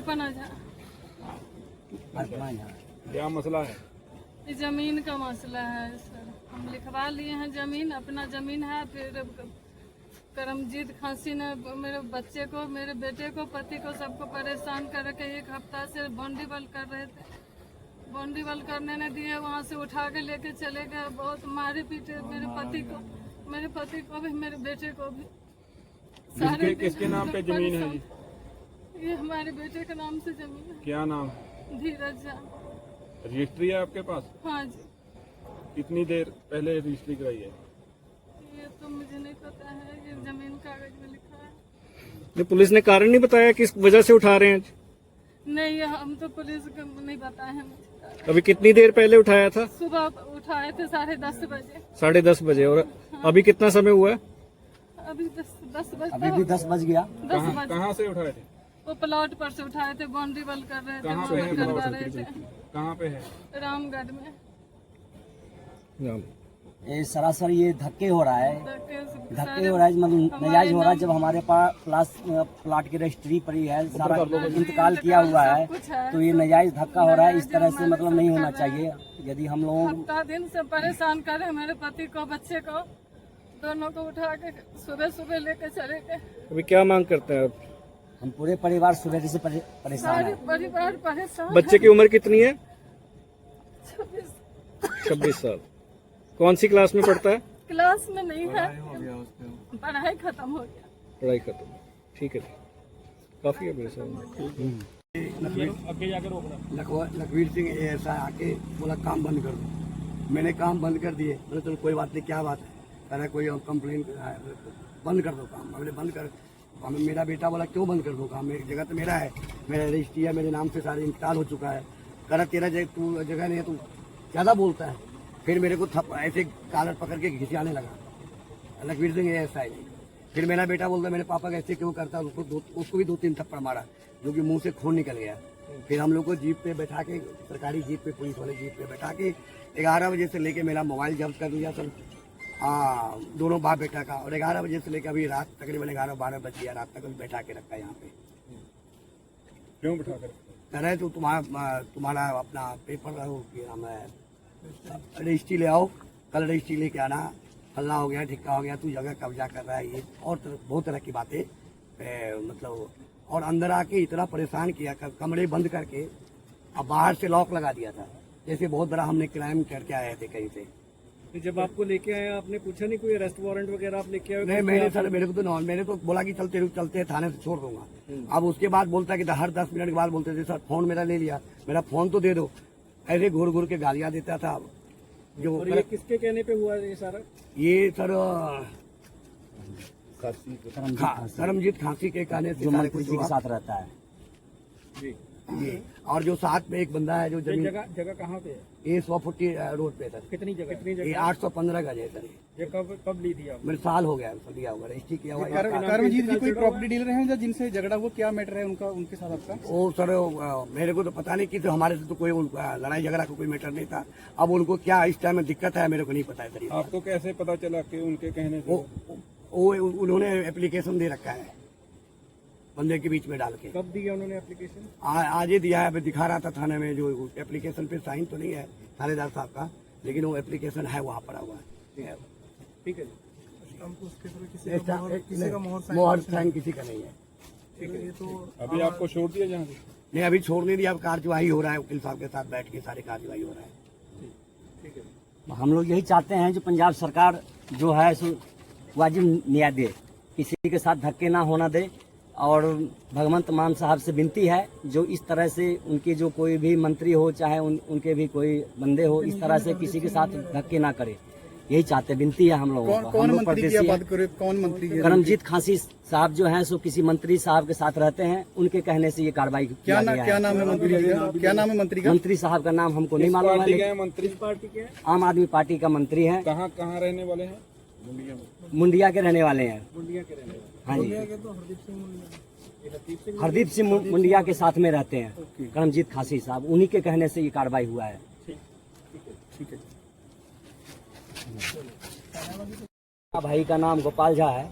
अर्पणा झा। क्या मसला है? ये जमीन का मसला है सर। हम लिखवा लिए हैं जमीन, अपना जमीन है। फिर करमजीत खांसी ने मेरे बच्चे को, मेरे बेटे को, पति को, सबको परेशान करके 1 हफ्ता से बॉन्डीबल कर रहे थे। बॉन्डीबल करने ने दिए, वहाँ से उठा के लेके चले गए। बहुत मारे पीटे मेरे पति को भी, मेरे बेटे को भी। किसके नाम पे जमीन है? ये हमारे बेटे के नाम से जमीन है। क्या नाम? धीरज झा। रजिस्ट्री है आपके पास? हाँ जी। कितनी देर पहले रजिस्ट्री कराई है? ये तो मुझे नहीं पता है, ये जमीन कागज में लिखा है। ये पुलिस ने कारण नहीं बताया किस वजह से उठा रहे हैं? नहीं, हम तो पुलिस को नहीं बताए हैं मुझे। अभी कितनी देर पहले उठाया था? सुबह उठाए थे 10:30 बजे। 10:30 बजे। और अभी कितना समय हुआ है? अभी 10 बजे। अभी भी 10 बज गया। 10 बजे। कहाँ से उठाए थे? वो प्लॉट पर से उठाए थे, बाउंड्री बल कर रहे थे, कहाँ पे है? करवा रहे थे। कहाँ पे है? रामगढ़ में। ये सरासर ये धक्के हो रहा है, धक्के हो रहा है, मतलब नजायज हो रहा है। जब हमारे पास प्लाट की रजिस्ट्री पड़ी है, सारा इंतकाल किया हुआ है, तो ये नजायज धक्का हो रहा है। इस तरह से मतलब नहीं होना चाहिए। यदि हम लोग हफ्ता दिन से परेशान करे मेरे पति को, बच्चे को, दोनों को उठा के सुबह लेके चले गए। अभी क्या मांग करते हैं आप? हम पूरे परिवार सुबह से परेशान सारे है। परिवार परेशान। बच्चे की उम्र कितनी है? 26 साल। कौन सी क्लास में पढ़ता है? क्लास में नहीं है, पढ़ाई खत्म हो गया। पढ़ाई खत्म। ठीक है, काफी है मेरे साथ। लखवीर सिंह ऐसा आके बोला काम बंद कर दो। मैंने काम बंद कर दिए। बोले चलो कोई बात नहीं, क्या बात है? कह रहा कोई कंप्लेन बंद कर दो काम। मैंने बंद कर। मेरा बेटा बोला क्यों बंद कर दो काम? मेरी जगह तो मेरा है, मेरा रजिस्ट्री है, मेरे नाम से सारे इंतकाल हो चुका है। कह रहा तेरा तू जगह नहीं है, तू ज्यादा बोलता है। फिर मेरे को ऐसे कॉलर पकड़ के घिसियाने लगा। लखवीर सिंह ऐसा है नहीं। फिर मेरा बेटा बोलता मेरे पापा का ऐसे क्यों करता है? उसको भी 2-3 थप्पड़ मारा, जो कि मुंह से खून निकल गया। फिर हम लोग को जीप पे बैठा के, सरकारी जीप पे, पुलिस वाले जीप पे बैठा के 11 बजे से लेके मेरा मोबाइल जब्त कर लिया सर। हाँ, दोनों बाप बेटा का। और 11 बजे से लेकर अभी रात तकरीबन 11-12 बज गया, रात तक बैठा के रखा है यहाँ पे। क्यों बैठा कर? कह रहे तो तुम्हारा अपना पेपर रजिस्ट्री ले आओ, कल रजिस्ट्री लेके आना, फलना हो गया, ठिक्का हो गया, तू जगह कब्जा कर रहा है। ये और बहुत तरह की बातें मतलब। और अंदर आके इतना परेशान किया, कमरे बंद करके अब बाहर से लॉक लगा दिया था, जैसे बहुत बड़ा हमने क्राइम करके आए थे कहीं से। जब आपको लेके आए आपने पूछा नहीं कोई अरेस्ट वारंट वगैरह आप लेके आए? नहीं, मैंने तो बोला कि चलते थाने से छोड़ दूंगा। अब उसके बाद बोलता कि हर 10 मिनट के बाद बोलते थे सर फोन मेरा ले लिया, मेरा फोन तो दे दो। ऐसे घूर के गालियां देता था। जो और ये किसके कहने पे हुआ ये सारा? ये सर करमजीत खांसी के कहने से जो मंत्री जी के साथ रहता है जी। जी। और जो साथ में एक बंदा है जो जमीन, जगह कहाँ पे है? ये 140 रोड पे सर। कितनी जगह? ये 815 गज है सर। ये कब ली थी आप? मेरे साल हो गया लिया हुआ, रजिस्ट्री किया हुआ। करमजीत जी कोई प्रॉपर्टी डीलर हैं जिनसे झगड़ा हुआ? क्या मैटर है उनका, उनके साथ आपका? वो सर मेरे को तो पता नहीं कि तो हमारे से तो कोई लड़ाई झगड़ा का कोई मैटर नहीं था। अब उनको क्या इस टाइम में दिक्कत है मेरे को नहीं पता है सर। आपको कैसे पता चला कि उनके कहने से? वो उन्होंने एप्लीकेशन दे रखा है बंदे के बीच में डाल के। कब दिया उन्होंने एप्लीकेशन? आज ही दिया है। अभी दिखा रहा था थाने में, जो एप्लीकेशन पे साइन तो नहीं है थानेदार साहब का, लेकिन वो एप्लीकेशन है वहाँ पड़ा हुआ है। ठीक है। मोहर साइन किसी का नहीं है। ठीक है। तो अभी आपको छोड़ दिया जहाँ से? नहीं, अभी छोड़ नहीं दिया। अब कार्यवाही हो रहा है, वकील साहब के साथ बैठ के सारी कार्यवाही हो रहा है। ठीक है। हम लोग यही चाहते हैं जो पंजाब सरकार जो है सो वाजिब न्याय दे, किसी के साथ धक्के ना होना दे। और भगवंत मान साहब से विनती है जो इस तरह से उनके जो कोई भी मंत्री हो, चाहे उनके भी कोई बंदे हो, इस तरह से किसी के साथ धक्के ना करे। यही चाहते, विनती है हम लोगों को। कौन मंत्री की बात करें? कौन मंत्री? करमजीत खांसी साहब जो हैं सो किसी मंत्री साहब के साथ रहते हैं, उनके कहने से ये कार्रवाई क्या नाम है मंत्री का? क्या नाम है मंत्री का? मंत्री साहब का नाम हमको नहीं मालूम है। मंत्री पार्टी के आम आदमी पार्टी का मंत्री है। कहाँ रहने वाले हैं? मुंडिया के रहने वाले हैं। मुंडिया के रहने वाले? हाँ जी, हरदीप सिंह मुंडिया के साथ में रहते हैं करमजीत खांसी साहब। उन्हीं के कहने से ये कार्रवाई हुआ है। ठीक है। भाई का नाम गोपाल झा है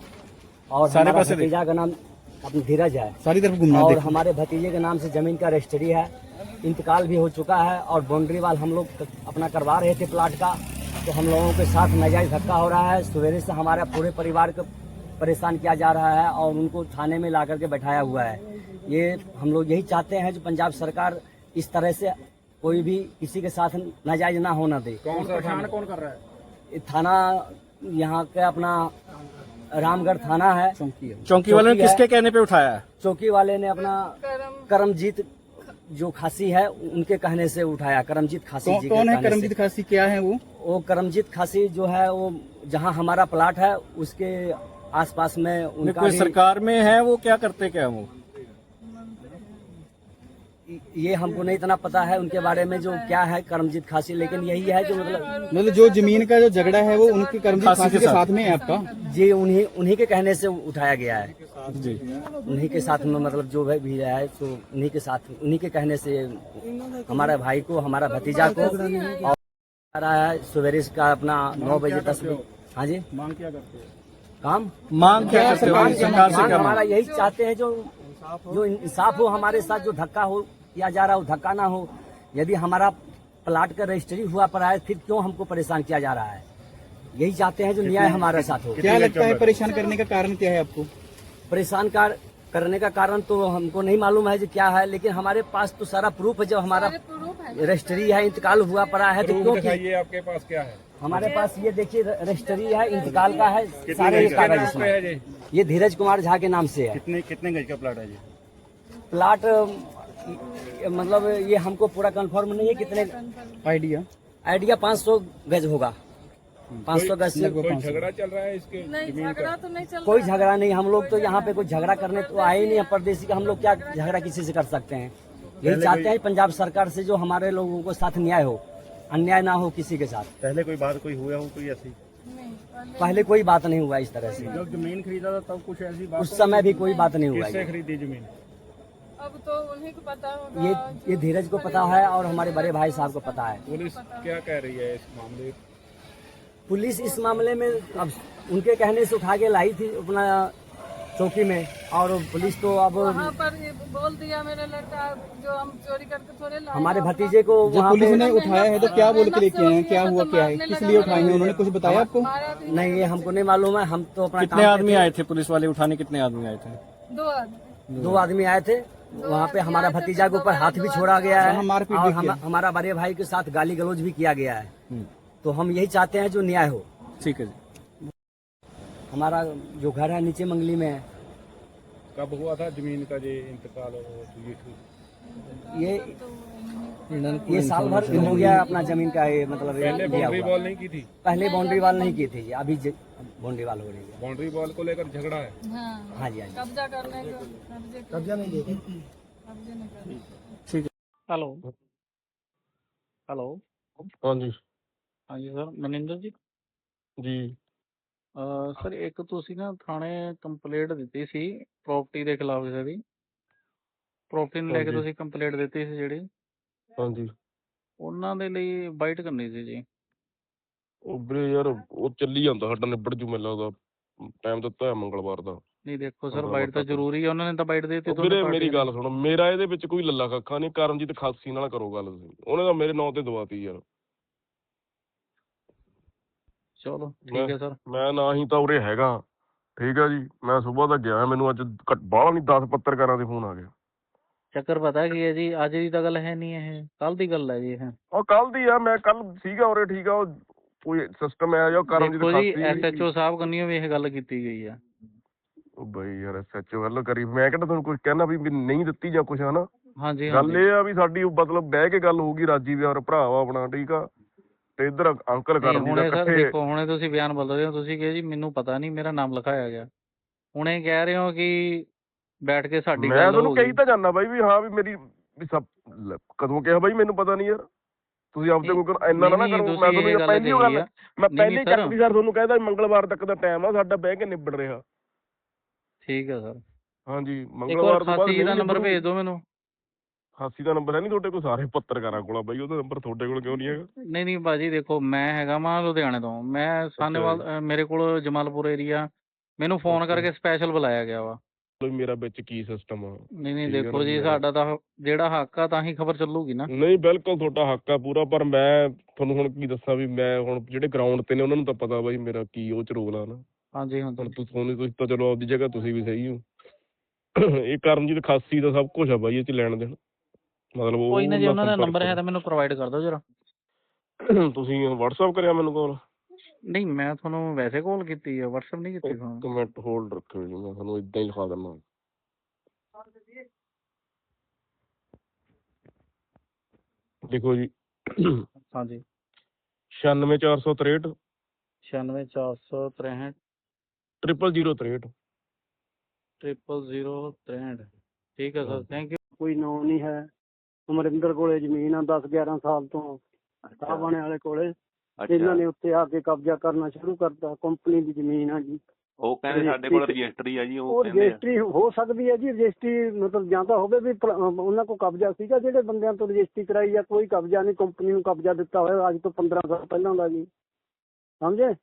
और हमारा भतीजा का नाम अपनी धीरज है सारी तरफ घूमना और देखो। हमारे भतीजे के नाम से जमीन का रजिस्ट्री है, इंतकाल भी हो चुका है और बाउंड्री वाल हम लोग अपना करवा रहे थे प्लाट का, तो हम लोगों के साथ नाजायज धक्का हो रहा है। सवेरे से हमारे पूरे परिवार को परेशान किया जा रहा है और उनको थाने में ला करके बैठाया हुआ है। ये हम लोग यही चाहते हैं जो पंजाब सरकार इस तरह से कोई भी किसी के साथ नाजायज ना होना दे। कौन सा थाना कौन कर रहा है? ये थाना यहाँ का अपना रामगढ़ थाना है। चौकी वाले ने किसके कहने पे उठाया है? चौकी वाले ने अपना करमजीत जो खासी है उनके कहने से उठाया। करमजीत खासी जी के कौन है कहने करमजीत से। खासी, क्या है वो? करमजीत खासी जो है वो जहाँ हमारा प्लाट है उसके आसपास में उनका कोई भी सरकार में है, वो क्या करते क्या वो? ये हमको नहीं इतना पता है उनके बारे में जो क्या है करमजीत खासी, लेकिन यही है जो मतलब जो जमीन का जो झगड़ा है वो उनकी करमजीत खासी के साथ में है आपका? ये उन्हीं के कहने से उठाया गया है जी। उन्हीं के साथ में मतलब जो भी है तो उन्हीं के साथ उन्हीं के कहने से हमारे भाई को हमारा भतीजा को और आ रहा है सवेरे का अपना 9 बजे 10 बजे। हाँ जी, मांग क्या करते हैं? काम मांग क्या करते हो सरकार से? क्या हमारा मांग? यही चाहते हैं जो इंसाफ हो, हमारे साथ जो धक्का हो किया जा रहा हो धक्का ना हो। यदि हमारा प्लाट का रजिस्ट्री हुआ पर है फिर क्यों हमको परेशान किया जा रहा है? यही चाहते हैं जो न्याय हमारे साथ हो। क्या लगता है परेशान करने का कारण क्या है आपको? परेशान करने का कारण तो हमको नहीं मालूम है जो क्या है, लेकिन हमारे पास तो सारा प्रूफ है। जब हमारा रजिस्ट्री है, इंतकाल हुआ पड़ा है तो क्यों दिखाइए आपके पास क्या है? हमारे पास ये देखिए रजिस्ट्री है, इंतकाल का है, सारे कागज इसमें। ये धीरज कुमार झा के नाम से है। कितने गज का प्लाट है ये? प्लाट मतलब ये हमको पूरा कंफर्म नहीं है कितने आइडिया 500 गज होगा। 500 गज से कोई झगड़ा चल रहा है इसके? नहीं, झगड़ा तो नहीं चल कोई झगड़ा नहीं। हम लोग तो यहाँ पे कोई झगड़ा करने तो आए ही नहीं है। परदेसी का हम लोग क्या झगड़ा किसी से कर सकते हैं? यही चाहते हैं पंजाब सरकार से जो हमारे लोगों को साथ न्याय हो, अन्याय ना हो किसी के साथ। पहले कोई बात कोई हुआ हो कोई ऐसी? पहले कोई बात नहीं हुआ इस तरह से। जब जमीन खरीदा था तब कुछ ऐसी बात? उस समय भी कोई बात नहीं हुआ। किससे खरीदी जमीन? अब तो उन्हीं को पता होगा। ये धीरज को पता है और हमारे बड़े भाई साहब को पता है। पुलिस क्या कह रही है इस मामले? पुलिस इस मामले में अब उनके कहने से उठा के लाई थी अपना चौकी में, और पुलिस तो अब वहाँ पर ये बोल दिया मेरा लड़का जो हम चोरी करके थोड़े लाए। हमारे भतीजे को जब वहाँ पुलिस पे ने उठाया है तो क्या बोल के लेके आए हैं? क्या हुआ, क्या है, किस लिए उठाए हैं? उन्होंने कुछ बताया आपको? नहीं, ये हमको नहीं मालूम है। हम तो अपना कितने काम आदमी पे थे। आए थे पुलिस वाले उठाने? कितने आदमी आए थे? 2 आदमी। 2 आदमी आए थे। वहाँ पे हमारा भतीजा के ऊपर हाथ भी छोड़ा गया है वहाँ मारपीट और भी किया। हमारा बड़े भाई के साथ गाली गलौज भी किया गया है। तो हम यही चाहते हैं जो न्याय हो। ठीक है जी। हमारा जो घर है नीचे मंगली में है। कब हुआ था जमीन का ये इंतकाल? ये साल भर हो गया अपना जमीन का ये मतलब ये पहले लिया बाउंड्री हुआ। वॉल नहीं की थी? पहले बाउंड्री वाल नहीं की थी, अभी बाउंड्री वाल हो रही है। बाउंड्री वॉल को लेकर झगड़ा है? हाँ, हाँ जी, हाँ जी। कब्जा करने को कब्जे नहीं करने। ठीक है। हेलो हेलो हाँ जी। हाँ जी सर, ਮਨਿੰਦਰ ਜੀ। ਜੀ ਸਰ ਇੱਕ ਤੁਸੀਂ ਨਾ ਥਾਣੇ ਕੰਪਲੇਂਟ ਦਿੱਤੀ ਸੀ ਪ੍ਰਾਪਰਟੀ ਦੇ ਖਿਲਾਫ ਕਿਸੇ ਦੀ ਪ੍ਰਾਪਰਟੀ ਨੂੰ ਲੈ ਕੇ ਹਾਂਜੀ। ਤੁਸੀਂ ਕੰਪਲੇਂਟ ਦਿੱਤੀ ਸੀ ਜਿਹੜੀ ਹਾਂਜੀ। ਉਹਨਾਂ ਦੇ ਲਈ ਬਾਈਟ ਕਰਨੀ ਸੀ ਜੀ। ਉਹ ਵੀਰੇ ਯਾਰ ਉਹ ਚੱਲੀ ਜਾਂਦਾ ਸਾਡਾ ਨਿਬੜ ਜੂ ਮੈਨੂੰ ਲੱਗਦਾ ਟਾਈਮ ਦਿੱਤਾ ਹੈ ਮੰਗਲਵਾਰ ਦਾ। ਨਹੀਂ ਦੇਖੋ ਸਰ ਹਾਂ, ਬਾਈਟ ਤਾਂ ਪਤਾ। ਜ਼ਰੂਰੀ ਹੈ, ਉਹਨਾਂ ਨੇ ਤਾਂ ਬਾਈਟ ਦੇ ਦਿੱਤੀ ਉਹ ਦੋਨੇ ਵੀਰੇ ਮੇਰੀ ਪਾਰਟੀਆਂ ਨੇ। ਗੱਲ ਸੁਣੋ, ਮੇਰਾ ਇਹਦੇ ਵਿੱਚ ਕੋਈ ਲੱਲਾ ਕੱਖਾ ਨਹੀਂ। ਕਰਮਜੀਤ ਖਾਸੀ ਨਾਲ ਕਰੋ ਗੱਲ ਤੁਸੀਂ, ਉਹਨੇ ਤਾਂ ਮੇਰੇ ਨਾਂ ਤੇ ਦਵਾਤੀ ਯਾਰ। ਚਲੋ ਠੀਕ ਹੈ ਸਰ। ਮੈਂ ਨਾ ਹੀ ਤਾਂ ਉਰੇ ਹੈਗਾ, ਠੀਕ ਆ ਜੀ। ਮੈਂ ਸਵੇਰ ਦਾ ਗਿਆ, ਮੈਨੂੰ ਅੱਜ ਬਾਹਲਾ ਨਹੀਂ 10 ਪੱਤਰਕਾਰਾਂ ਦੇ ਫੋਨ ਆ ਗਿਆ। ਚੱਕਰ ਪਤਾ ਕੀ ਹੈ ਜੀ, ਅੱਜ ਦੀ ਤਾਂ ਗੱਲ ਹੈ ਨਹੀਂ, ਇਹ ਕੱਲ ਦੀ ਗੱਲ ਹੈ ਜੀ। ਇਹ ਉਹ ਕੱਲ ਦੀ ਆ, ਮੈਂ ਕੱਲ ਸੀਗਾ ਉਰੇ, ਠੀਕ ਆ। ਉਹ ਕੋਈ ਸਿਸਟਮ ਹੈ ਜੋ ਕਰਮਜੀਤ ਦੇਖੋ ਜੀ ਖਾਸੀ। SHO ਸਾਹਿਬ ਕੰਨੀਓ ਵੀ ਇਹ ਗੱਲ ਕੀਤੀ ਗਈ ਆ। ਉਹ ਬਈ ਯਾਰ SHO ਗੱਲ ਕਰੀ, ਮੈਂ ਕਿਹੜਾ ਤੁਹਾਨੂੰ ਕੁਝ ਕਹਿਣਾ ਵੀ ਨਹੀਂ ਦਿੱਤੀ ਜਾਂ ਕੁਛ, ਹਨਾ। ਹਾਂਜੀ ਗੱਲ ਹਾਂਜੀ ਇਹ ਆ ਵੀ ਸਾਡੀ ਮਤਲਬ ਬਹਿ ਕੇ ਗੱਲ ਹੋਊਗੀ, ਰਾਜੀ ਵਿਆਰ ਭਰਾ ਵਾ ਆਪਣਾ, ਠੀਕ ਆ। ਤੇ ਇੱਧਰ ਅੰਕਲ ਨਹੀਂ, ਕਰਮਜੀਤ ਹੁਣੇ ਸਰ ਇਕੱਠੇ। ਦੇਖੋ ਹੁਣੇ ਤੁਸੀਂ ਬਿਆਨ ਬਦਲ ਰਹੇ ਹੋ। ਤੁਸੀਂ ਕਿਹਾ ਜੀ ਮੈਨੂੰ ਪਤਾ ਨਹੀਂ, ਮੇਰਾ ਨਾਮ ਲਿਖਾਇਆ ਗਿਆ। ਹੁਣੇ ਕਹਿ ਰਹੇ ਹੋ ਕਿ ਬੈਠ ਕੇ ਸਾਡੀ ਮੈਂ ਗੱਲ ਤੁਹਾਨੂੰ ਹੋ ਕਹੀ ਗਈ। ਤਾਂ ਜਾਂਦਾ ਬਾਈ ਵੀ ਹਾਂ ਵੀ ਮੇਰੀ ਵੀ ਸਭ ਕਦੋਂ ਕਿਹਾ ਬਾਈ ਮੈਨੂੰ ਪਤਾ ਨਹੀਂ ਯਾਰ। ਤੁਸੀਂ ਆਪਦੇ ਕੋਈ ਇੰਨਾ ਨਾ ਨਹੀਂ, ਕਰੋ। ਤੁਸੀਂ ਮੈਂ ਇਹ ਤੁਹਾਨੂੰ ਗੱਲ ਪਹਿਲੀ ਕਹੀ ਗੱਲ ਆ। ਮੈਂ ਨਹੀਂ, ਪਹਿਲੀ ਨਹੀਂ ਚੱਕ ਸਰ। ਦੀ ਸਰ ਤੁਹਾਨੂੰ ਕਹਿੰਦਾ ਮੰਗਲਵਾਰ ਤੱਕ ਦਾ ਟਾਈਮ ਆ ਸਾਡਾ, ਬਹਿ ਕੇ ਨਿਬੜ ਰਿਹਾ। ਠੀਕ ਹੈ ਸਰ। ਹਾਂਜੀ, ਇੱਕ ਮੰਗਲਵਾਰ ਵਾਰ ਤੋਂ ਬਾਅਦ ਖਾਸੀ ਦਾ ਨਹੀਂ ਨੰਬਰ ਨਿਬੜੂ। ਭੇਜ ਦਿਓ ਮੈਨੂੰ। ਖਾਸੀ ਦਾ ਨੰਬਰ ਹੈ ਨਹੀਂ ਤੁਹਾਡੇ ਕੋਲ? ਸਾਰੇ ਪੱਤਰਕਾਰਾਂ ਕੋਲ ਆ ਬਾਈ ਉਹਦਾ ਨੰਬਰ, ਤੁਹਾਡੇ ਕੋਲ ਕਿਉਂ ਨਹੀਂ ਹੈਗਾ? ਨਹੀਂ ਨਹੀਂ ਭਾਜੀ ਦੇਖੋ, ਮੈਂ ਹੈਗਾ ਵਾਂ ਲੁਧਿਆਣੇ ਤੋਂ। ਮੈਂ ਸਾਹਨੇਵਾਲ ਮੇਰੇ ਕੋਲ ਜਮਾਲਪੁਰ ਏਰੀਆ, ਮੈਨੂੰ ਫੋਨ ਅੱਛਾ। ਕਰਕੇ ਸਪੈਸ਼ਲ ਬੁਲਾਇਆ ਗਿਆ ਵਾ। ਵੀ ਮੇਰਾ ਵਿੱਚ ਕੀ ਸਿਸਟਮ ਆ। ਨਹੀਂ ਠੀਕ ਹੈ ਦੇਖੋ ਨਾ, ਜੀ, ਮੇਰਾ- ਸਾਡਾ ਤਾਂ ਜਿਹੜਾ ਹੱਕ ਆ ਤਾਂ ਹੀ ਖਬਰ ਚੱਲੂਗੀ ਨਾ। ਨਹੀਂ ਬਿਲਕੁਲ ਤੁਹਾਡਾ ਹੱਕ ਆ ਪੂਰਾ, ਪਰ ਮੈਂ ਤੁਹਾਨੂੰ ਹੁਣ ਕੀ ਦੱਸਾਂ ਵੀ ਮੈਂ ਹੁਣ ਜਿਹੜੇ ਗਰਾਊਂਡ ਤੇ ਨੇ ਉਹਨਾਂ ਨੂੰ ਤਾਂ ਪਤਾ ਬਾਈ ਮੇਰਾ ਕੀ ਉਹ ਚ ਰੋਲ ਆ ਨਾ। ਹਾਂਜੀ ਹਾਂਜੀ ਹੁਣ ਤੁਸੀਂ ਤਾਂ ਚਲੋ ਆਪਦੀ ਜਗ੍ਹਾ ਤੁਸੀਂ ਵੀ ਸਹੀ ਹੋ। ਇਹ ਕਰਮਜੀਤ ਖਾਸੀ ਦਾ ਸਭ ਕੁਝ ਆ ਬਾਈ ਇਹ ਚ ਲੈਣ ਦੇਣ, ਮਤਲਬ ਉਹ ਕੋਈ ਨਾ, ਜੇ ਉਹਨਾਂ ਦਾ ਸੰਪਰਕ ਨੰਬਰ ਹੈ ਤਾਂ ਮੈਨੂੰ ਪ੍ਰੋਵਾਈਡ ਕਰ ਦਿਓ ਜਰਾ। ਤੁਸੀਂ WhatsApp ਕਰਿਆ ਮੈਨੂੰ ਕਾਲ? ਨਹੀਂ, ਮੈਂ ਤੁਹਾਨੂੰ ਵੈਸੇ ਕਾਲ ਕੀਤੀ ਹੈ, WhatsApp ਨਹੀਂ ਕੀਤੀ ਤੁਹਾਨੂੰ। ਇੱਕ ਮਿੰਟ ਹੋਲਡ ਰੱਖਿਓ ਜੀ, ਮੈਂ ਤੁਹਾਨੂੰ ਇਦਾਂ ਹੀ ਲਿਖਾ ਦਿੰਦਾ। ਦੇਖੋ ਜੀ ਹਾਂਜੀ 96463 96463 00063। 00063। ਠੀਕ ਹੈ ਸਰ, ਥੈਂਕ ਯੂ। ਕੋਈ ਨਾਂ ਨਹੀਂ ਹੈ। ਅਮਰਿੰਦਰ ਕੋਲੇ ਜ਼ਮੀਨ ਆ 10-11 ਸਾਲ ਤੋਂ, ਸਾਹਬਾਣੇ ਵਾਲੇ ਕੋਲੇ। ਇਹਨਾਂ ਨੇ ਉੱਤੇ ਆ ਕੇ ਕਬਜ਼ਾ ਕਰਨਾ ਸ਼ੁਰੂ ਕਰਤਾ। ਕੰਪਨੀ ਦੀ ਜ਼ਮੀਨ ਆ ਜੀ। ਉਹ ਕਹਿੰਦੇ ਸਾਡੇ ਕੋਲ ਰਜਿਸਟਰੀ ਆ ਜੀ। ਉਹ ਰਜਿਸਟਰੀ ਹੋ ਸਕਦੀ ਹੈ ਜੀ। ਰਜਿਸਟਰੀ ਮਤਲਬ ਜਾਂ ਤਾਂ ਹੋਵੇ ਵੀ ਉਹਨਾਂ ਕੋਲ ਕਬਜ਼ਾ ਸੀਗਾ, ਜਿਹੜੇ ਬੰਦਿਆਂ ਤੋਂ ਰਜਿਸਟਰੀ ਕਰਾਈ ਆ। ਕੋਈ ਕਬਜ਼ਾ ਨਹੀਂ, ਕੰਪਨੀ ਨੂੰ ਕਬਜ਼ਾ ਦਿੱਤਾ ਹੋਇਆ ਅੱਜ ਤੋਂ 15 ਸਾਲ ਪਹਿਲਾਂ ਦਾ ਜੀ, ਸਮਝੇ।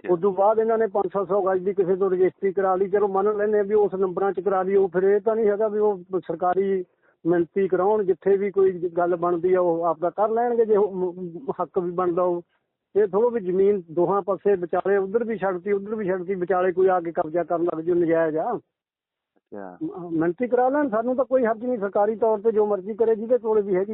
ਉਸ ਤੋਂ ਬਾਅਦ ਇਹਨਾਂ ਨੇ 500 ਗਜ ਦੀ ਕਿਸੇ ਤੋਂ ਰਜਿਸਟਰੀ ਕਰਾ ਲਈ। ਚਲੋ ਮੰਨ ਲੈਂਦੇ ਵੀ ਉਸ ਨੰਬਰਾਂ 'ਚ ਕਰਾ ਲਈ। ਉਹ ਫਿਰ ਇਹ ਤਾਂ ਨਹੀਂ ਹੈਗਾ ਵੀ ਉਹ ਸਰਕਾਰੀ ਮਿਣਤੀ ਕਰਾਉਣ। ਜਿੱਥੇ ਵੀ ਕੋਈ ਗੱਲ ਬਣਦੀ ਆ ਉਹ ਆਪਦਾ ਕਰ ਲੈਣਗੇ ਜੇ ਹੱਕ ਵੀ ਬਣਦਾ ਉਹ। ਇਹ ਥੋੜ੍ਹਾ ਵੀ ਜ਼ਮੀਨ ਦੋਹਾਂ ਪਾਸੇ ਵਿਚਾਲੇ ਉੱਧਰ ਵੀ ਛੱਡਤੀ ਉੱਧਰ ਵੀ ਛੱਡਤੀ, ਵਿਚਾਲੇ ਕੋਈ ਆ ਕੇ ਕਬਜ਼ਾ ਕਰਨ ਲੱਗ ਜੂ ਨਜਾਇਜ਼ ਆ। ਮਿਣਤੀ ਕਰਾ ਲੈਣ, ਸਾਨੂੰ ਤਾਂ ਕੋਈ ਹਰਜ ਨਹੀਂ। ਸਰਕਾਰੀ ਤੌਰ ਤੇ ਜੋ ਮਰਜ਼ੀ ਕਰੇ ਜਿਹਦੇ ਕੋਲ ਵੀ ਹੈਗੀ।